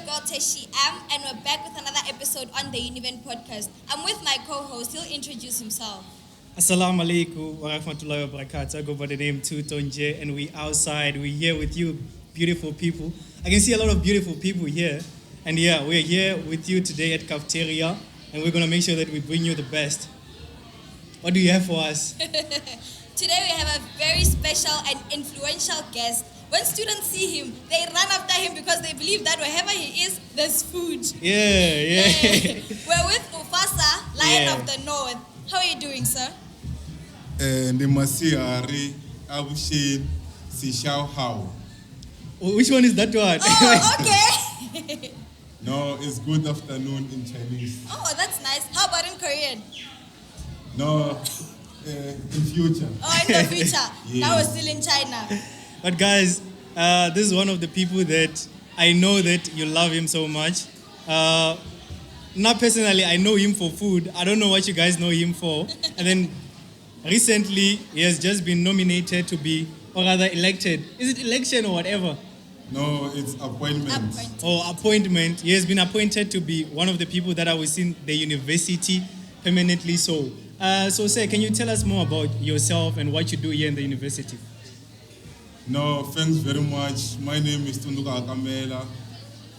girl Teshi Am, and we're back with another episode on the Univen podcast. I'm with my co-host. He'll introduce himself. Assalamu alaikum wa rahmatullahi wa barakatuh. I go by the name Thuto Nje, and we outside. We're here with you, beautiful people. I can see a lot of beautiful people here. And yeah, we're here with you today at cafeteria, and we're going to make sure that we bring you the best. What do you have for us? Today we have a very special and influential guest. When students see him, they run after him because they believe that wherever he is, there's food. Yeah. We're with Ufasa, Lion of the North. How are you doing, sir? Which one is that one? Oh, okay. No, it's good afternoon in Chinese. Oh, that's nice. How about in Korean? No, in future. Oh, in the future. Yes. Now we're still in China. But guys, this is one of the people that I know that you love him so much. Not personally, I know him for food. I don't know what you guys know him for. And then recently, he has just been nominated to be, or rather elected. Is it election or whatever? No, it's appointment. Appointment. He has been appointed to be one of the people that are within the university permanently. So, sir, can you tell us more about yourself and what you do here in the university? No, thanks very much. My name is Tsundzuka Hakamela,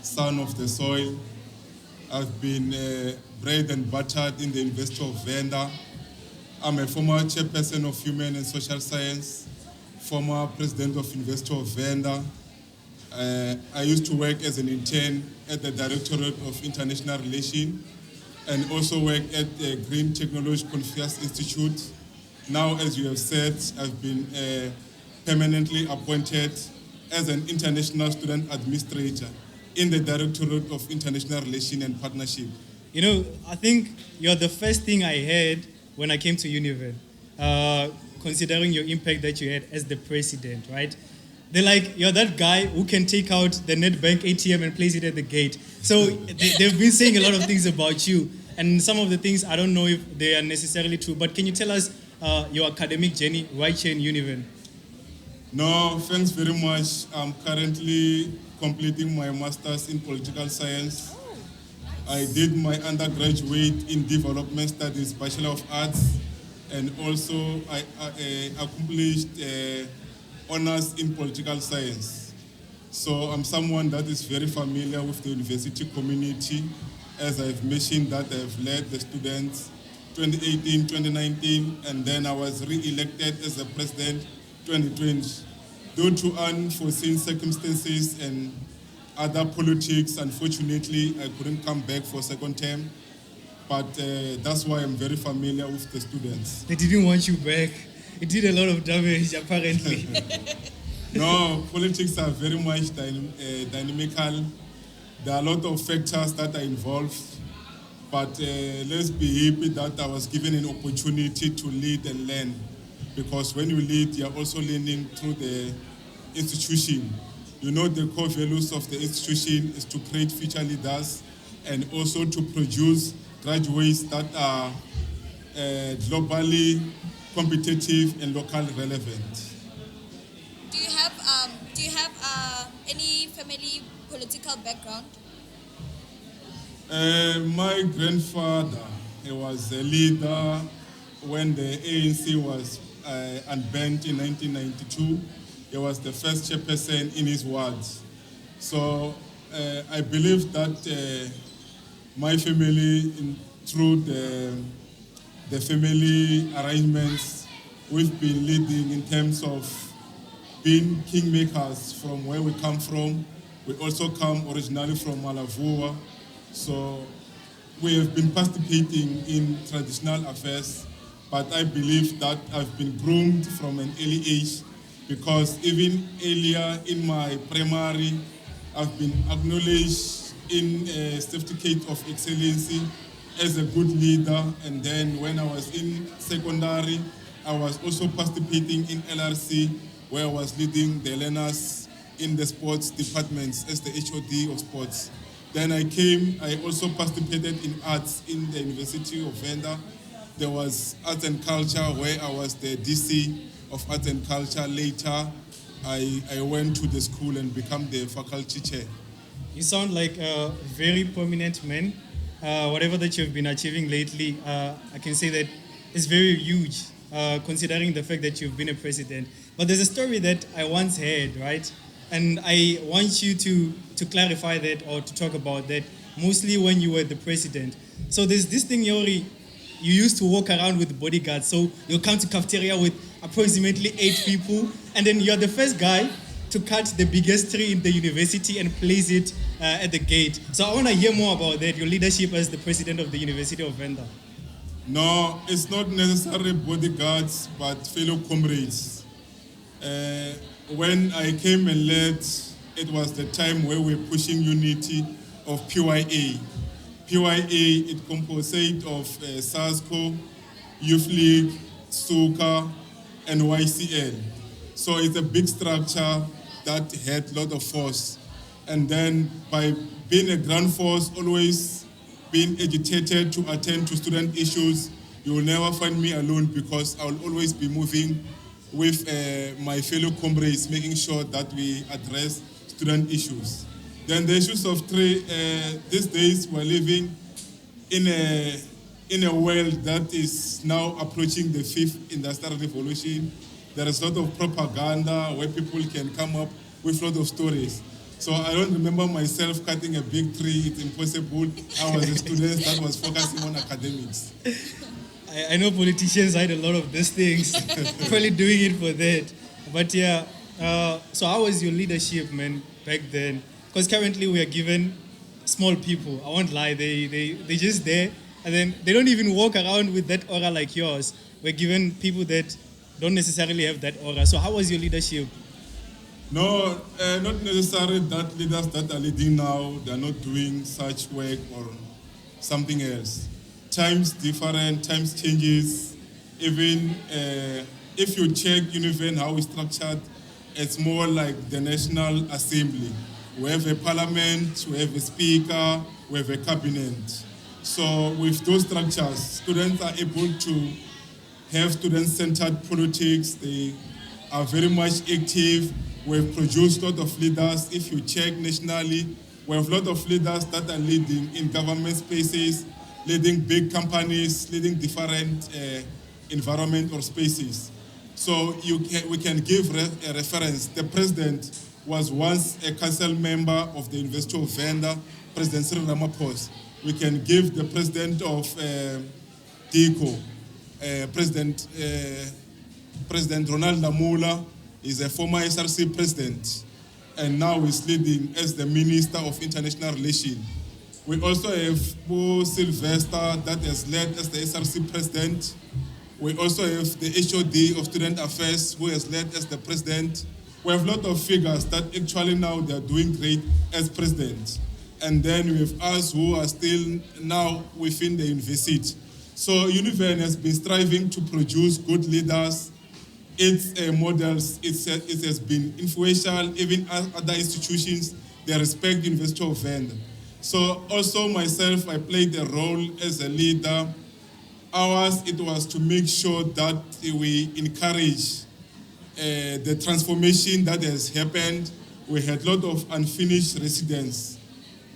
son of the soil. I've been bred and buttered in the University of Venda. I'm a former chairperson of Human and Social Science, former president of University of Venda. I used to work as an intern at the Directorate of International Relations and also work at the Green Technology Conference Institute. Now, as you have said, I've been permanently appointed as an international student administrator in the Directorate of International Relations and Partnership. You know, I think you're the first thing I heard when I came to Univen, considering your impact that you had as the president, right? They're like, you're that guy who can take out the Netbank ATM and place it at the gate. So they've been saying a lot of things about you. And some of the things, I don't know if they are necessarily true, but can you tell us your academic journey right here in Univen? No, thanks very much. I'm currently completing my master's in political science. I did my undergraduate in development studies, Bachelor of Arts, and also I accomplished honors in political science. So I'm someone that is very familiar with the university community. As I've mentioned that I've led the students 2018, 2019, and then I was re-elected as the president 2020. Due to unforeseen circumstances and other politics, unfortunately, I couldn't come back for second term. But that's why I'm very familiar with the students. They didn't want you back. It did a lot of damage, apparently. No, politics are very much dynamical. There are a lot of factors that are involved. But let's be happy that I was given an opportunity to lead and learn. Because when you lead, you're also learning through the institution. You know, the core values of the institution is to create future leaders and also to produce graduates that are globally competitive and locally relevant. Do you have any family political background? My grandfather, he was a leader when the ANC was unbanned in 1992. He was the first chairperson in his wards. So I believe that my family, through the family arrangements, we've been leading in terms of being kingmakers from where we come from. We also come originally from Malavua. So we have been participating in traditional affairs, but I believe that I've been groomed from an early age because even earlier in my primary, I've been acknowledged in a certificate of excellency as a good leader. And then when I was in secondary, I was also participating in LRC, where I was leading the learners in the sports departments as the HOD of sports. Then I also participated in arts in the University of Venda. There was arts and culture where I was the DC of arts and culture. Later, I went to the school and became the faculty chair. you sound like a very prominent man. Whatever that you've been achieving lately, I can say that it's very huge, considering the fact that you've been a president. But there's a story that I once heard, right? And I want you to clarify that or to talk about that, mostly when you were the president. So there's this thing, Yori, you used to walk around with bodyguards. So you'll come to cafeteria with approximately 8 people, and then you're the first guy to cut the biggest tree in the university and place it at the gate. So I want to hear more about that, your leadership as the president of the University of Venda. No, it's not necessarily bodyguards, but fellow comrades. When I came and led, it was the time where we were pushing unity of PYA. PYA, it composed of SASCO, Youth League, Tsundzuka, and YCL. So it's a big structure that had a lot of force. And then by being a grand force, always being agitated to attend to student issues, you will never find me alone because I will always be moving with my fellow comrades, making sure that we address student issues. Then the issues of trade, these days we're living in a world that is now approaching the 5th industrial revolution. There is a lot of propaganda where people can come up with a lot of stories. So I don't remember myself cutting a big tree, it's impossible. I was a student that was focusing on academics. I know politicians hide a lot of these things, probably doing it for that. But yeah, so how was your leadership, man, back then? Because currently we are given small people. I won't lie, they just there, and then they don't even walk around with that aura like yours. We're given people that don't necessarily have that aura. So how was your leadership? No, not necessarily that leaders that are leading now, they're not doing such work or something else. Times different, times changes. Even if you check Univen, how it's structured, it's more like the National Assembly. We have a parliament, we have a speaker, we have a cabinet. So with those structures, students are able to have student-centered politics. They are very much active. We've produced a lot of leaders. If you check nationally, we have a lot of leaders that are leading in government spaces, leading big companies, leading different environment or spaces. So we can give a reference. The president was once a council member of the University of Venda, President Ramovha. We can give the president of DICO, President Ronald Lamula is a former SRC president, and now is leading as the Minister of International Relations. We also have Paul Sylvester that has led as the SRC president. We also have the HOD of Student Affairs who has led as the president. We have a lot of figures that actually now they are doing great as president. And then we have us who are still now within the university. So Univen has been striving to produce good leaders. Its models, it has been influential. Even other institutions, they respect the University of Venda. So also myself, I played a role as a leader. Ours, it was to make sure that we encourage the transformation that has happened. We had a lot of unfinished residents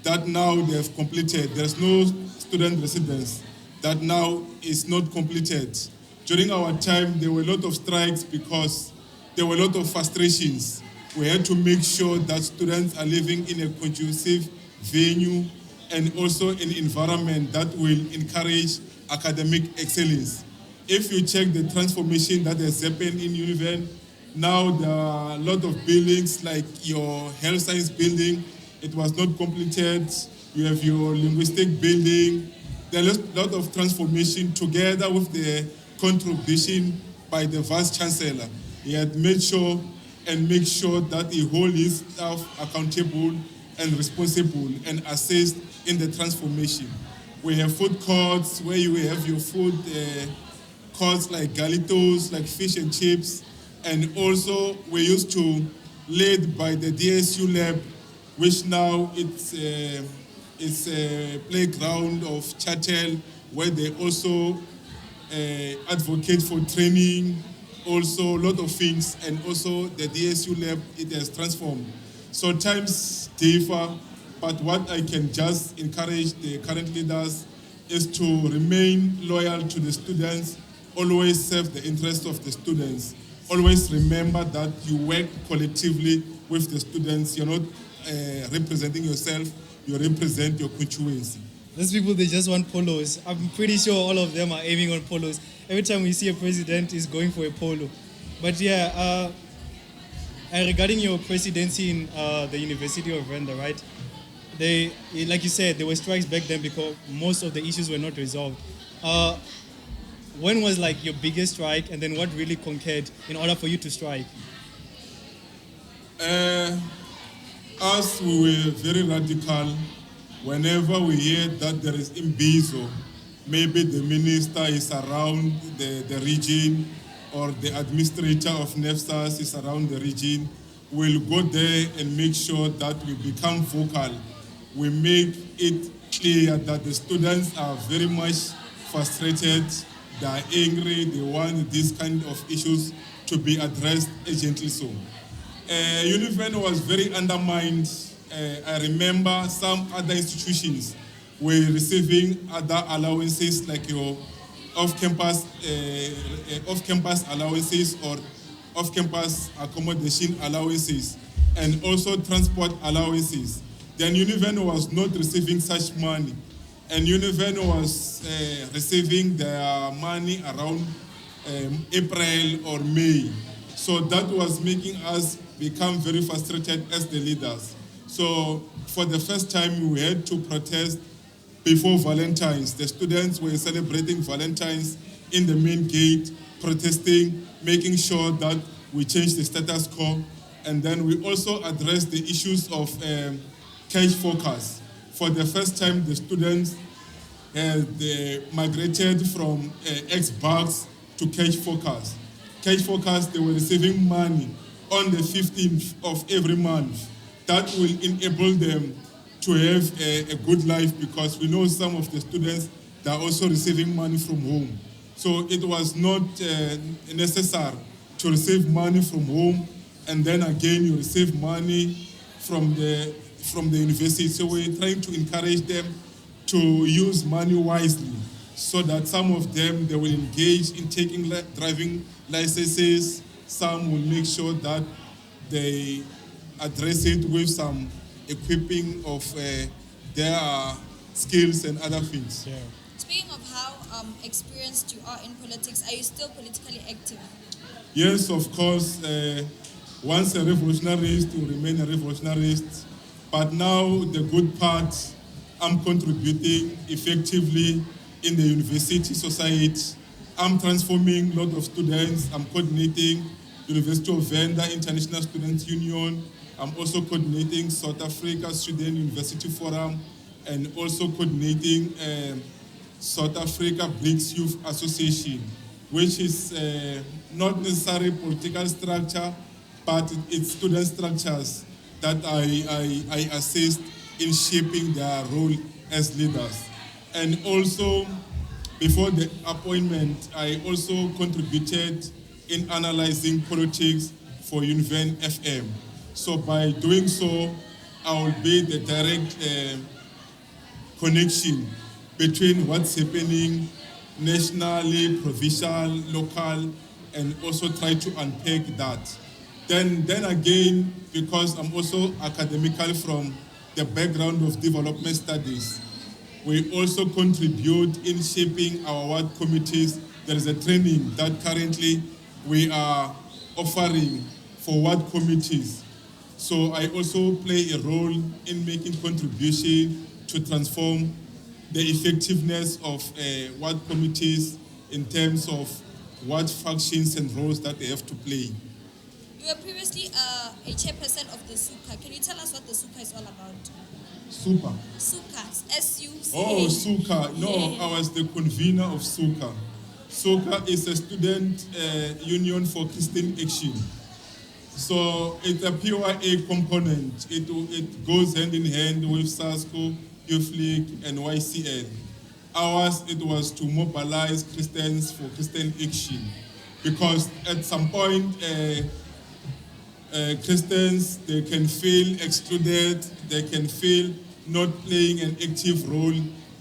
that now they have completed. There's no student residence that now is not completed. During our time, there were a lot of strikes because there were a lot of frustrations. We had to make sure that students are living in a conducive venue and also an environment that will encourage academic excellence. If you check the transformation that has happened in Univen, now there are a lot of buildings like your health science building, it was not completed. You have your linguistic building. There's a lot of transformation together with the contribution by the Vice Chancellor. He had made sure that he holds his staff accountable and responsible and assist in the transformation. We have food courts where you have your food courts like galitos, like fish and chips, and also we used to lead by the DSU lab, which now it's a playground of chattel where they also advocate for training, also a lot of things, and also the DSU lab, it has transformed. So times differ, but what I can just encourage the current leaders is to remain loyal to the students, always serve the interests of the students. Always remember that you work collectively with the students. You're not representing yourself, you represent your constituency. Those people, they just want polos. I'm pretty sure all of them are aiming on polos. Every time we see a president is going for a polo. But yeah, regarding your presidency in the University of Venda, right? Like you said, there were strikes back then because most of the issues were not resolved. When was like your biggest strike, and then what really conquered in order for you to strike? Us, we were very radical. Whenever we hear that there is imbizo, maybe the minister is around the region or the administrator of NEFSAS is around the region, we'll go there and make sure that we become vocal. We make it clear that the students are very much frustrated, they are angry, they want these kind of issues to be addressed urgently so. Univen was very undermined. I remember some other institutions were receiving other allowances like your off-campus allowances or off-campus accommodation allowances and also transport allowances. Then Univen was not receiving such money, and Univen was receiving their money around April or May. So that was making us become very frustrated as the leaders. So for the first time, we had to protest before Valentine's. The students were celebrating Valentine's in the main gate, protesting, making sure that we change the status quo. And then we also addressed the issues of cash focus. For the first time, the students migrated from X-Bucks to cash focus. Cash focus, they were receiving money on the 15th of every month. That will enable them to have a good life, because we know some of the students, they are also receiving money from home. So it was not necessary to receive money from home and then again you receive money from the university. So we're trying to encourage them to use money wisely so that some of them, they will engage in taking driving licenses. Some will make sure that they address it with some equipping of their skills and other things. Yeah. Speaking of how experienced you are in politics, are you still politically active? Yes, of course. Once a revolutionarist, you remain a revolutionarist. But now the good part, I'm contributing effectively in the university society. I'm transforming a lot of students. I'm coordinating University of Venda International Students Union. I'm also coordinating South Africa Student University Forum and also coordinating South Africa BRICS Youth Association, which is not necessarily political structure, but it's student structures that I assist in shaping their role as leaders. And also, before the appointment, I also contributed in analyzing politics for Univen FM. So by doing so, I will be the direct connection between what's happening nationally, provincial, local, and also try to unpack that. Then again, because I'm also academical from the background of development studies, we also contribute in shaping our ward committees. There is a training that currently we are offering for ward committees. So I also play a role in making contribution to transform the effectiveness of ward committees in terms of what functions and roles that they have to play. You were previously a chairperson of the SUKA. Can you tell us what the SUKA is all about? SUKA. SUKA, S-U-C-A. Oh, SUKA. No, Yeah. I was the convener of SUKA. SUKA is a student union for Christian action. So it's a PYA component. It goes hand in hand with SASCO, Youth League, and YCL. Ours, it was to mobilize Christians for Christian action. Because at some point, Christians, they can feel excluded, they can feel not playing an active role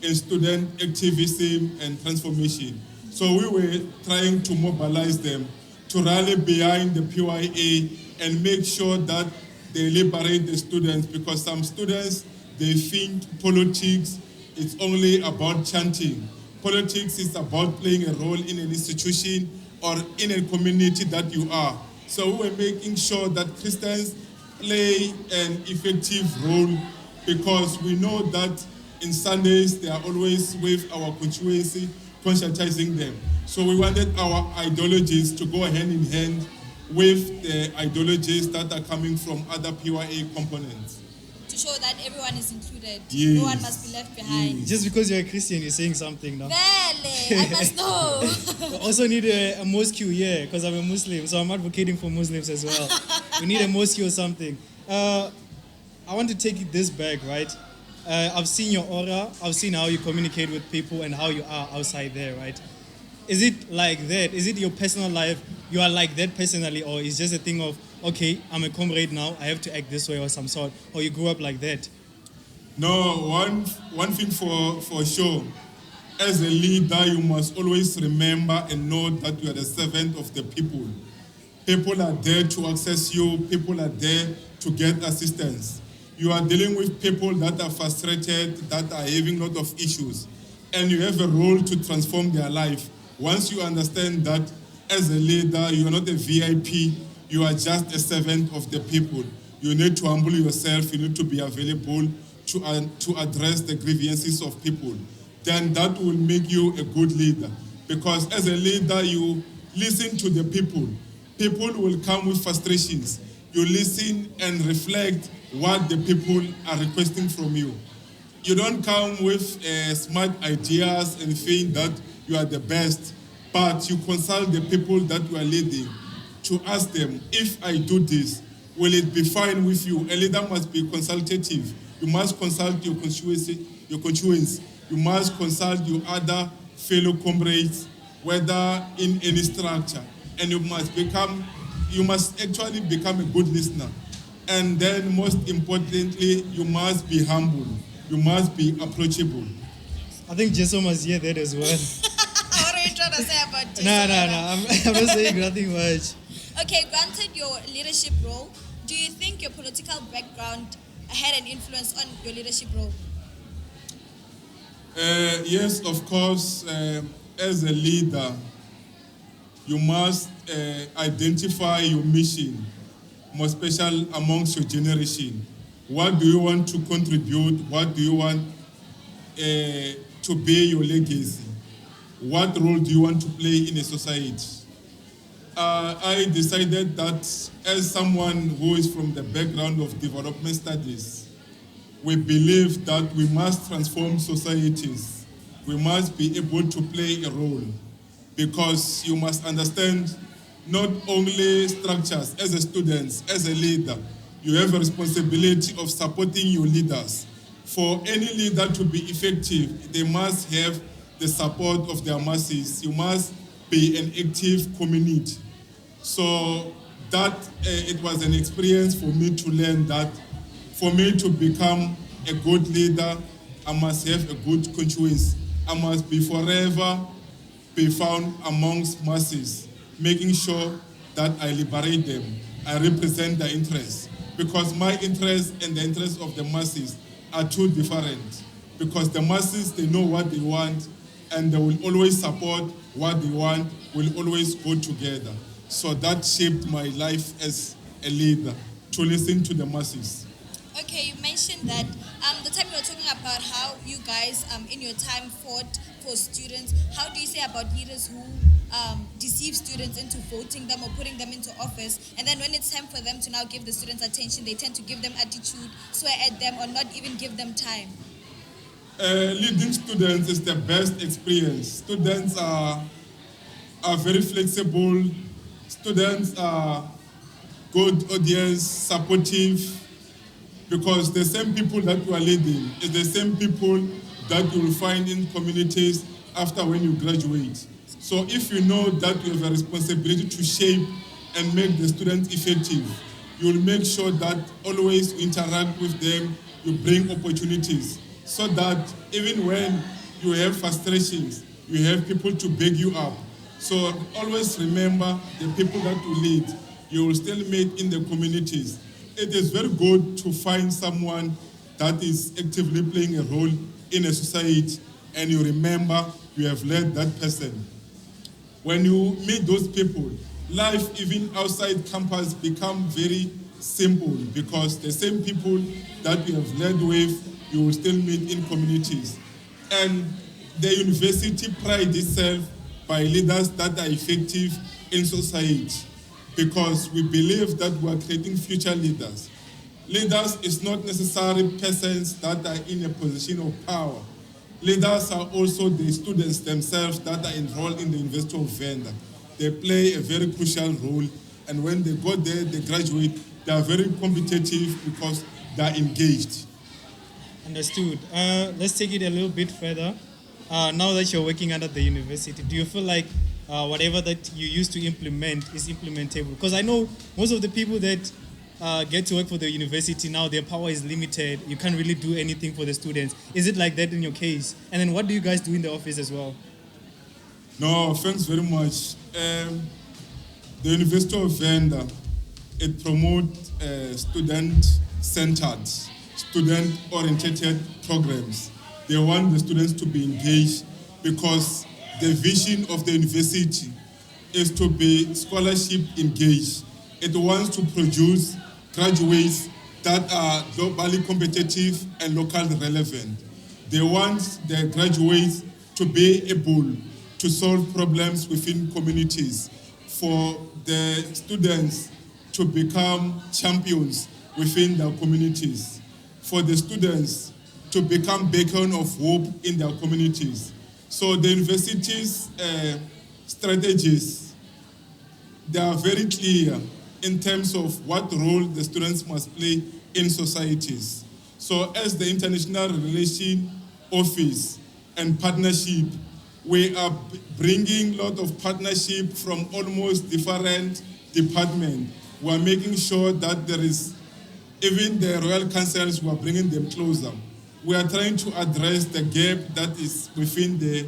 in student activism and transformation. So we were trying to mobilize them to rally behind the PYA and make sure that they liberate the students, because some students, they think politics is only about chanting. Politics is about playing a role in an institution or in a community that you are. So we were making sure that Christians play an effective role, because we know that in Sundays they are always with our constituency, conscientizing them. So we wanted our ideologies to go hand in hand with the ideologies that are coming from other PYA components. To show that everyone is included. Yes. No one must be left behind. Yes. Just because you're a Christian, you're saying something now. Vele, I must know. We also need a mosque here, because I'm a Muslim, so I'm advocating for Muslims as well. We need a mosque or something. I want to take this back, right? I've seen your aura, I've seen how you communicate with people and how you are outside there, right? Is it like that? Is it your personal life? You are like that personally, or is just a thing of, okay, I'm a comrade now, I have to act this way or some sort, or you grew up like that? No, one thing for sure, as a leader, you must always remember and know that you are the servant of the people. People are there to access you, people are there to get assistance. You are dealing with people that are frustrated, that are having a lot of issues, and you have a role to transform their life. Once you understand that as a leader, you are not a VIP, you are just a servant of the people. You need to humble yourself, you need to be available to address the grievances of people. Then that will make you a good leader. Because as a leader, you listen to the people. People will come with frustrations. You listen and reflect what the people are requesting from you. You don't come with smart ideas and think that you are the best, but you consult the people that you are leading to ask them, if I do this, will it be fine with you? A leader must be consultative. You must consult your constituents. You must consult your other fellow comrades, whether in any structure. And you must actually become a good listener. And then most importantly, you must be humble. You must be approachable. I think Jason must hear that as well. What are you trying to say about this? No, I'm not saying nothing much. Okay, granted your leadership role, do you think your political background had an influence on your leadership role? Yes, of course. As a leader, you must identify your mission, more special amongst your generation. What do you want to contribute? What do you want to be your legacy? What role do you want to play in a society? I decided that as someone who is from the background of development studies, we believe that we must transform societies. We must be able to play a role, because you must understand not only structures. As a student, as a leader, you have a responsibility of supporting your leaders. For any leader to be effective, they must have the support of their masses. You must be an active community. So that it was an experience for me to learn that for me to become a good leader, I must have a good conscience. I must be forever be found amongst masses, making sure that I liberate them. I represent their interests, because my interests and the interests of the masses are too different. Because the masses, they know what they want, and they will always support what they want, will always go together. So that shaped my life as a leader, to listen to the masses. Okay, you mentioned that the time you were talking about how you guys in your time fought for students. How do you say about leaders who deceive students into voting them or putting them into office, and then when it's time for them to now give the students attention, they tend to give them attitude, swear at them, or not even give them time? Leading students is the best experience. Students are very flexible. Students are good audience, supportive, because the same people that you are leading is the same people that you will find in communities after when you graduate. So if you know that you have a responsibility to shape and make the students effective, you will make sure that always interact with them, you bring opportunities, so that even when you have frustrations, you have people to back you up. So always remember the people that you lead, you will still meet in the communities. It is very good to find someone that is actively playing a role in a society, and you remember you have led that person. When you meet those people, life even outside campus become very simple, because the same people that you have led with, you will still meet in communities. And the university prides itself by leaders that are effective in society, because we believe that we are creating future leaders. Leaders is not necessarily persons that are in a position of power. Leaders are also the students themselves that are enrolled in the University of Venda. They play a very crucial role, and when they go there, they graduate, they are very competitive because they are engaged. Understood. Let's take it a little bit further. Now that you're working under the university, do you feel like whatever that you used to implement is implementable? Because I know most of the people that get to work for the university now, their power is limited. You can't really do anything for the students. Is it like that in your case? And then what do you guys do in the office as well? No, thanks very much. The University of Venda, it promotes student-centered, student-oriented programs. They want the students to be engaged, because the vision of the university is to be scholarship engaged. It wants to produce graduates that are globally competitive and locally relevant. They want the graduates to be able to solve problems within communities, for the students to become champions within their communities, for the students to become beacon of hope in their communities. So the university's strategies, they are very clear in terms of what role the students must play in societies. So as the International Relations Office and partnership, we are bringing a lot of partnership from almost different departments. We are making sure that there is, even the Royal Councils, we are bringing them closer. We are trying to address the gap that is within the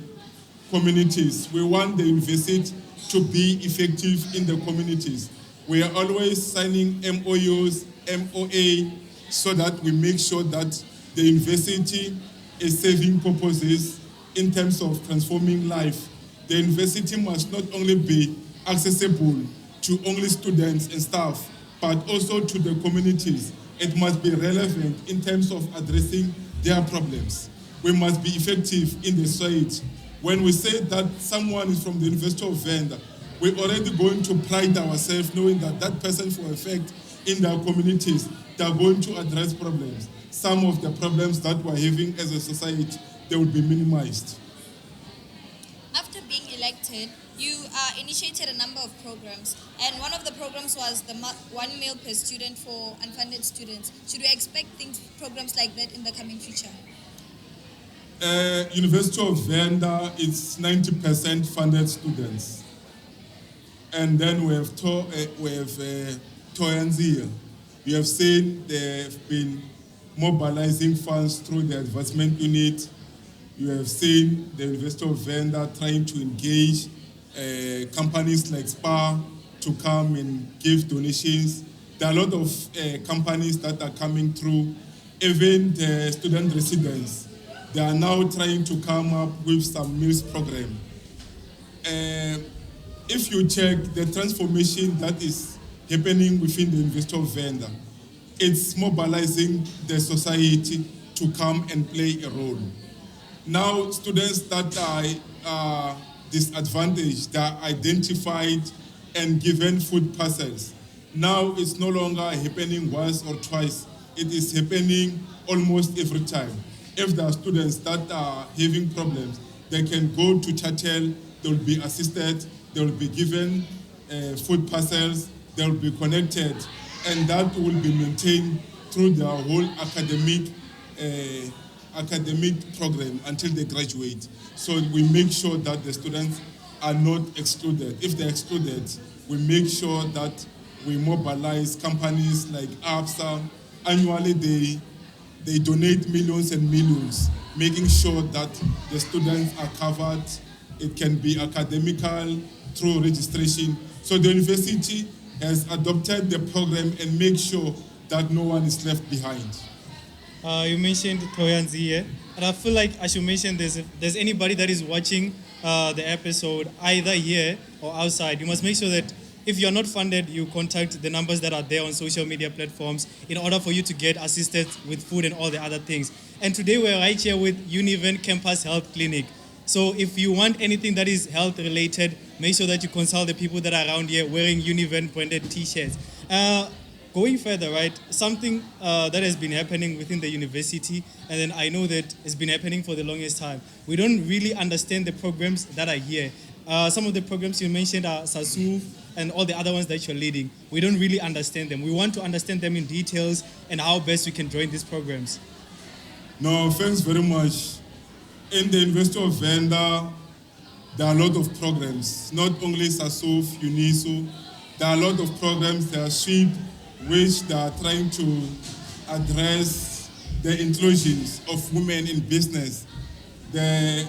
communities. We want the university to be effective in the communities. We are always signing MOUs, MOA, so that we make sure that the university is serving purposes in terms of transforming life. The university must not only be accessible to only students and staff, but also to the communities. It must be relevant in terms of addressing their problems. We must be effective in the society. When we say that someone is from the University of Venda, we're already going to pride ourselves knowing that that person, for a fact, in their communities, they are going to address problems. Some of the problems that we're having as a society, they will be minimized. After being elected, you initiated a number of programs, and one of the programs was the 1 meal per student for unfunded students. Should we expect programs like that in the coming future? University of Venda is 90% funded students. And then we have Thuto Nje. You have seen they've been mobilizing funds through the advancement unit. You have seen the University of Venda trying to engage companies like SPA to come and give donations. There are a lot of companies that are coming through. Even the student residents, they are now trying to come up with some meals program. If you check the transformation that is happening within the University of Venda, it's mobilizing the society to come and play a role. Now, students that are disadvantaged, they are identified and given food parcels. Now, it's no longer happening once or twice. It is happening almost every time. If there are students that are having problems, they can go to Chatel, they will be assisted, they will be given food parcels, they will be connected, and that will be maintained through their whole academic program until they graduate. So we make sure that the students are not excluded. If they're excluded, we make sure that we mobilize companies like ABSA. Annually, they donate millions and millions, making sure that the students are covered. It can be academical, through registration. So the university has adopted the program and make sure that no one is left behind. You mentioned Thuto Nje, and I feel like I should mention this. If there's anybody that is watching the episode, either here or outside, you must make sure that if you're not funded, you contact the numbers that are there on social media platforms in order for you to get assisted with food and all the other things. And today we're right here with Univen Campus Health Clinic. So if you want anything that is health related, make sure that you consult the people that are around here wearing Univen branded t-shirts. Going further, right, something that has been happening within the university, and then I know that it's been happening for the longest time. We don't really understand the programs that are here. Some of the programs you mentioned are SASU and all the other ones that you're leading. We don't really understand them. We want to understand them in details and how best we can join these programs. No, thanks very much. In the University of Venda, there are a lot of programs, not only SASUF, UNISO. There are a lot of programs that are SWEEP, which they are trying to address the inclusions of women in business. The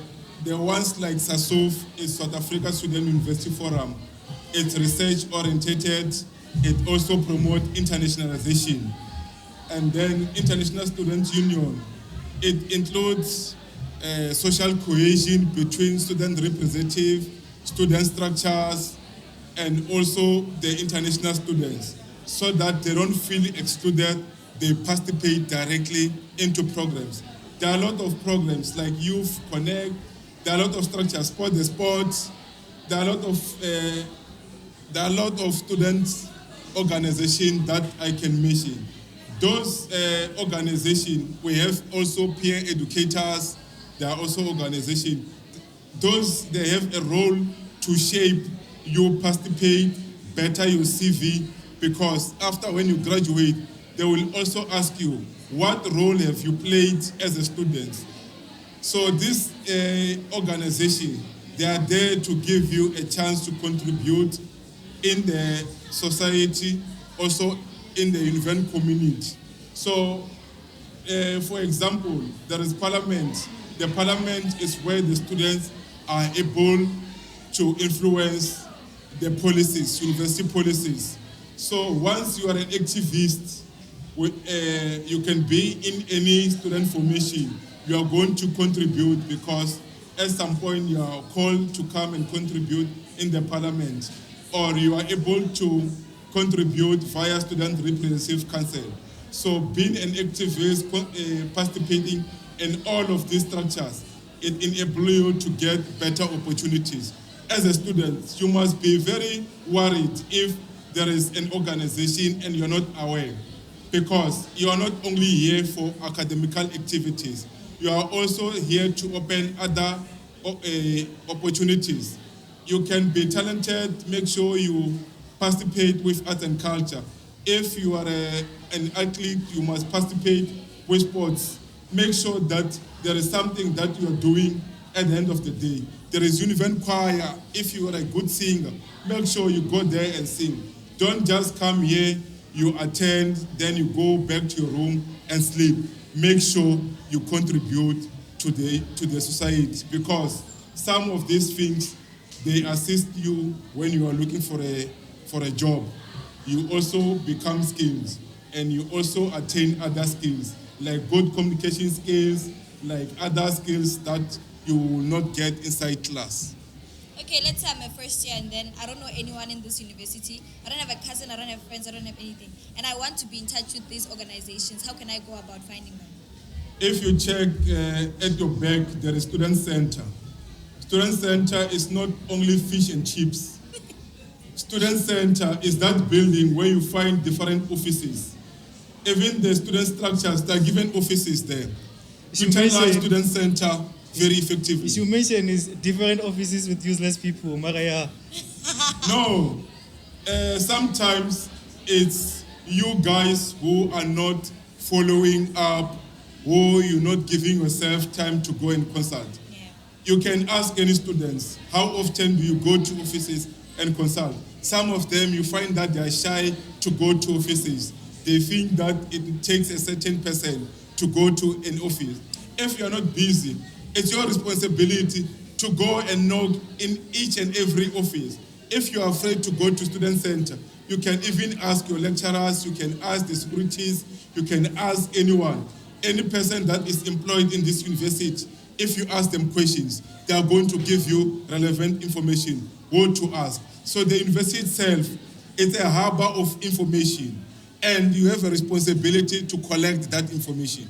ones like SASUF is South Africa Student University Forum. It's research oriented. It also promotes internationalization. And then International Students Union. It includes social cohesion between student representative, student structures, and also the international students, so that they don't feel excluded, they participate directly into programs. There are a lot of programs like Youth Connect, there are a lot of structures, Sport the Sports, there are a lot of student organizations that I can mention. Those organizations, we have also peer educators. There are also organizations. Those, they have a role to shape you participate, better your CV, because after when you graduate, they will also ask you, what role have you played as a student? So this organization, they are there to give you a chance to contribute in the society, also in the Univen community. So, for example, there is Parliament. The Parliament is where the students are able to influence the policies, university policies. So once you are an activist, you can be in any student formation. You are going to contribute because at some point you are called to come and contribute in the Parliament, or you are able to contribute via Student Representative Council. So being an activist, participating in all of these structures, it enables you to get better opportunities. As a student, you must be very worried if there is an organization and you're not aware, because you are not only here for academical activities, you are also here to open other opportunities. You can be talented, make sure you participate with art and culture. If you are an athlete, you must participate with sports. Make sure that there is something that you are doing at the end of the day. There is Univen choir. If you are a good singer, make sure you go there and sing. Don't just come here, you attend, then you go back to your room and sleep. Make sure you contribute to the society, because some of these things, they assist you when you are looking for a job. You also become skills, and you also attain other skills, like good communication skills, like other skills that you will not get inside class. Okay, let's say I'm a first year and then I don't know anyone in this university. I don't have a cousin, I don't have friends, I don't have anything. And I want to be in touch with these organizations. How can I go about finding them? If you check at your back, there is Student Center. Student Center is not only fish and chips. Student Center is that building where you find different offices. Even the student structures, they are given offices there. You tell our Student Center very effectively. You mentioned is different offices with useless people, Maraya. No, sometimes it's you guys who are not following up, who you're not giving yourself time to go and consult. Yeah. You can ask any students, how often do you go to offices and consult? Some of them, you find that they are shy to go to offices. They think that it takes a certain person to go to an office. If you're not busy, it's your responsibility to go and knock in each and every office. If you're afraid to go to student center, you can even ask your lecturers, you can ask the securities, you can ask anyone, any person that is employed in this university. If you ask them questions, they are going to give you relevant information, what to ask. So the university itself is a harbor of information, and you have a responsibility to collect that information.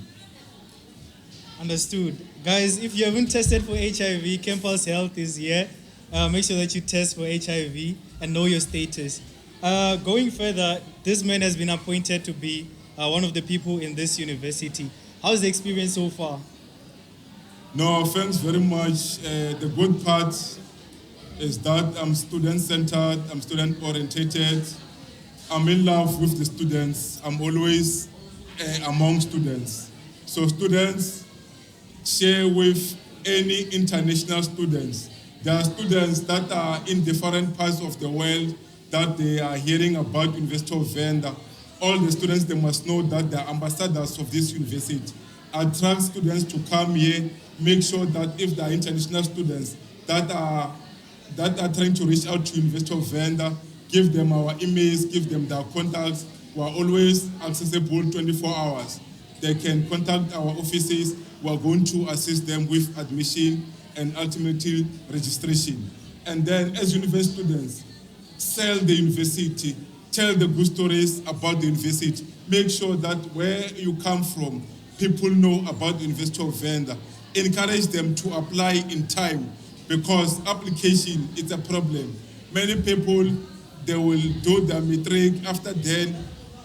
Understood. Guys, if you haven't tested for HIV, Campus Health is here. Make sure that you test for HIV and know your status. Going further, this man has been appointed to be one of the people in this university. How's the experience so far? No, thanks very much. The good part is that I'm student-centered, I'm student-orientated. I'm in love with the students. I'm always among students. So students share with any international students. There are students that are in different parts of the world that they are hearing about University of Venda. All the students, they must know that they are ambassadors of this university. Attract students to come here, make sure that if there are international students that are trying to reach out to University of Venda, give them our emails, give them their contacts. We are always accessible 24 hours. They can contact our offices. We are going to assist them with admission and ultimately registration. And then as university students, sell the university, tell the good stories about the university. Make sure that where you come from, people know about the University of Venda. Encourage them to apply in time, because application is a problem. Many people, they will do their matric, after then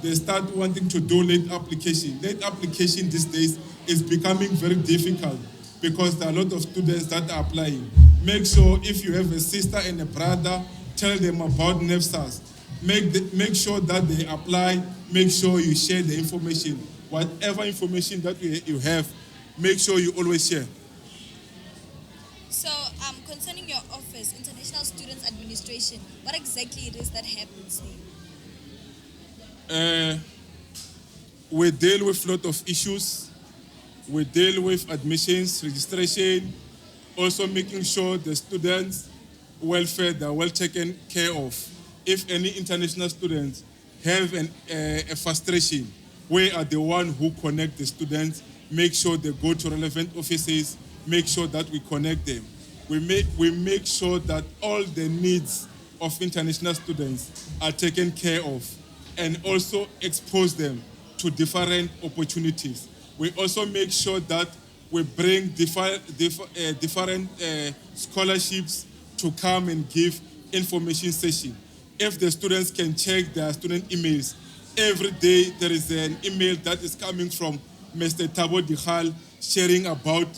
they start wanting to do late application. Late application these days is becoming very difficult because there are a lot of students that are applying. Make sure if you have a sister and a brother, tell them about NEFSAS. Make sure that they apply, make sure you share the information. Whatever information that you have, make sure you always share. So, concerning your office, International Students Administration, what exactly it is that happens there? We deal with a lot of issues. We deal with admissions, registration, also making sure the students' welfare are well taken care of. If any international students have a frustration, we are the one who connect the students, make sure they go to relevant offices, make sure that we connect them. We make sure that all the needs of international students are taken care of, and also expose them to different opportunities. We also make sure that we bring different scholarships to come and give information session. If the students can check their student emails, every day there is an email that is coming from Mr. Thabo Dihal sharing about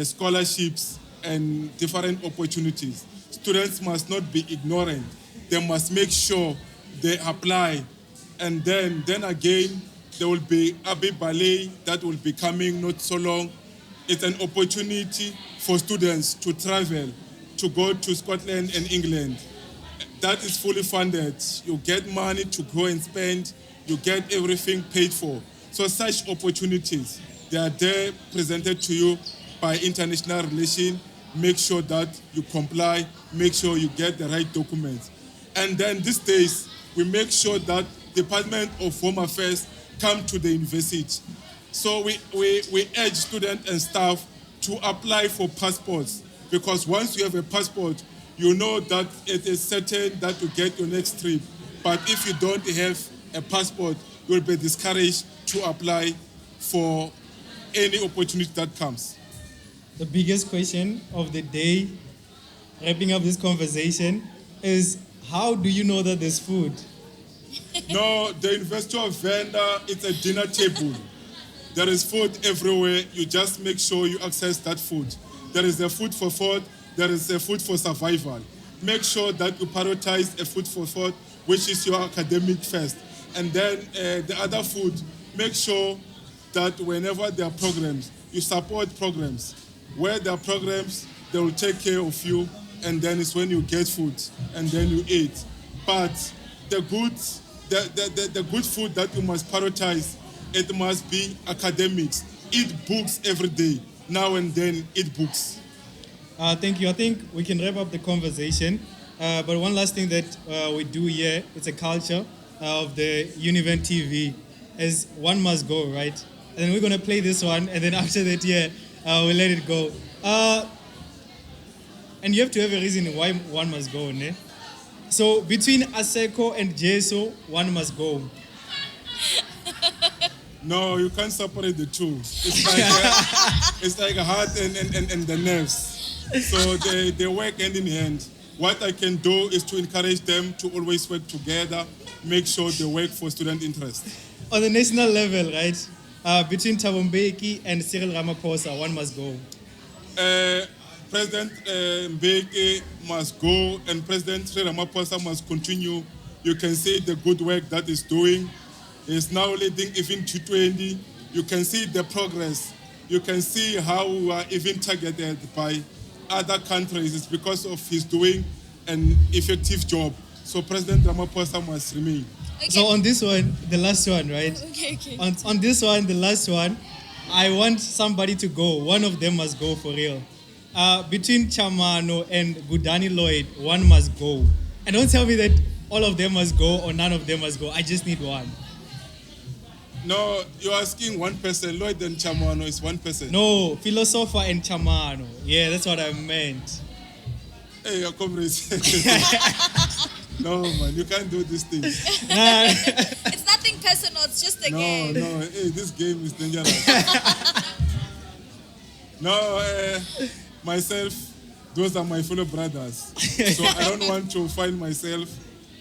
scholarships and different opportunities. Students must not be ignorant. They must make sure they apply. And then again, there will be Abbey Ballet that will be coming not so long. It's an opportunity for students to travel, to go to Scotland and England. That is fully funded. You get money to go and spend. You get everything paid for. So such opportunities, they are there presented to you by international relations. Make sure that you comply. Make sure you get the right documents. And then these days, we make sure that Department of Home Affairs come to the university. So we urge students and staff to apply for passports, because once you have a passport, you know that it is certain that you get your next trip. But if you don't have a passport, you will be discouraged to apply for any opportunity that comes. The biggest question of the day, wrapping up this conversation, is how do you know that there's food? No, the University of Venda, it's a dinner table. There is food everywhere. You just make sure you access that food. There is a food for thought. There is a food for survival. Make sure that you prioritize a food for thought, which is your academic first. And then the other food, make sure that whenever there are programs, you support programs. Where there are programs, they will take care of you, and then it's when you get food, and then you eat. But the good food that you must prioritize it must be academics. Eat books every day. Now and then, eat books. Thank you. I think we can wrap up the conversation. But one last thing that we do here, it's a culture of the Univen TV, is one must go, right? And then we're going to play this one, and then after that, we'll let it go. And you have to have a reason why one must go, ne? So between Aseko and Jeso, one must go. No, you can't separate the two. It's like a heart and the nerves. So they work hand in hand. What I can do is to encourage them to always work together, make sure they work for student interest. On the national level, right? Between Thabo Mbeki and Cyril Ramaphosa, one must go. President Mbeki must go and President Ramaphosa must continue. You can see the good work that he's doing. He's now leading even G20. You can see the progress. You can see how we are even targeted by other countries. It's because of his doing an effective job. So President Ramaphosa must remain. Okay. So on this one, the last one, right? Okay. On this one, the last one, I want somebody to go. One of them must go for real. Between Chamano and Gudani Lloyd, one must go. And don't tell me that all of them must go or none of them must go. I just need one. No, you're asking one person. Lloyd and Chamano is one person. No, Philosopher and Chamano. Yeah, that's what I meant. Hey, your comrades. No, man, you can't do this thing. It's nothing personal, it's just a game. No, hey, this game is dangerous. Myself, those are my fellow brothers. So I don't want to find myself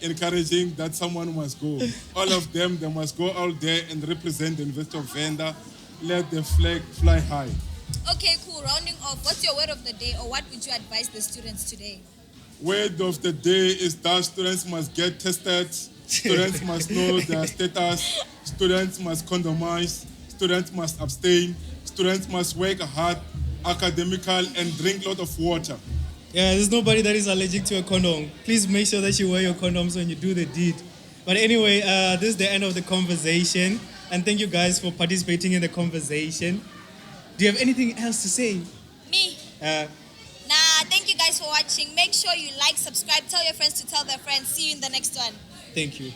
encouraging that someone must go. All of them, they must go out there and represent the University of Venda. Let the flag fly high. Okay, cool. Rounding off, what's your word of the day, or what would you advise the students today? Word of the day is that students must get tested. Students must know their status. Students must condomize. Students must abstain. Students must work hard, academical, and drink a lot of water. Yeah, there's nobody that is allergic to a condom. Please make sure that you wear your condoms when you do the deed. But anyway, this is the end of the conversation. And thank you guys for participating in the conversation. Do you have anything else to say? Me? Thank you guys for watching. Make sure you like, subscribe, tell your friends to tell their friends. See you in the next one. Thank you.